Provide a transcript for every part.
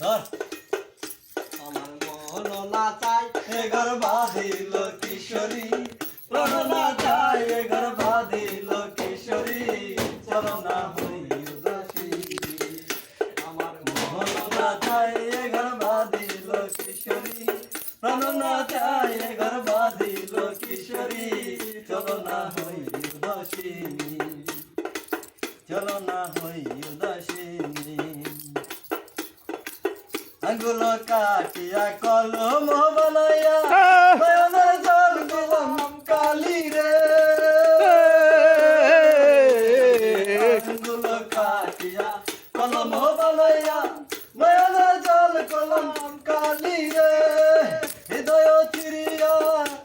ধর আমার মন না চাই এ ঘর বাঁধিল কিশোরী প্রাণ না চাই এ ঘর বাঁধিল কিশোরী চলো না হই উদাসী আমার মন না চাই এ ঘর বাঁধিল কিশোরী প্রাণ না চাই এ ঘর বাঁধিল কিশোরী চলো না হই উদাসী চলো না হই উদাসী আঙ্গুল কাটিয়া কলম বানাইয়া নয়নের জল কলম কালি রে আঙ্গুল কাটিয়া কলম বানাইয়া নয়নের জল কলম কালি রে হৃদয় চিরিয়া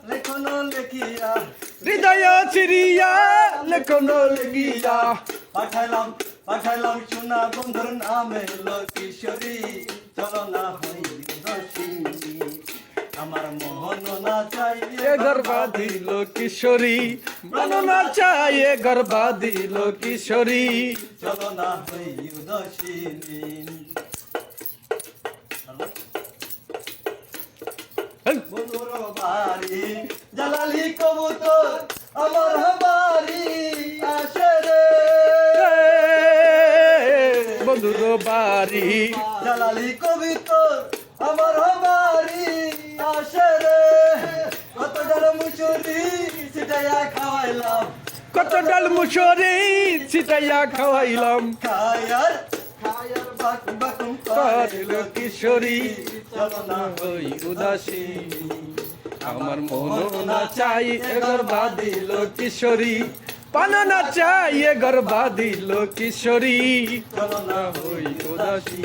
লেখন লেখিয়া হৃদয় চিরিয়া লেখন লেখিয়া পাঠাইলাম সোনা বন্ধুর নামে কিশোরী চলো না হই উদাসী আমার মোহন না চাই এ ঘর বাঁধিল কিশোরী প্রাণ না চাই এ ঘর বাঁধিল কিশোরী চলো না হই উদাসী বন্ধুর বাড়ি জালালি কবুতর আমার বাড়ি আসে রে বন্ধুর বাড়ি জালালি কবুতর আমার বাড়ি আসে রে কত ডাল মুচুরি সিটাইয়া খাওয়াইলাম কত ডাল মুসরি ছিটাইয়া খাওয়াইলাম খায়ার বাকুম করিল কিশোরী চলো না হই উদাসী আমার মন না চাই এ ঘর বাঁধিল কিশোরী পান না চাই এ ঘর বাঁধিল কিশোরী চলো না হই উদাসী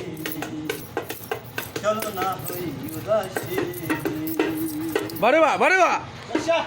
চলো না হই উদাসী বারে বা আচ্ছা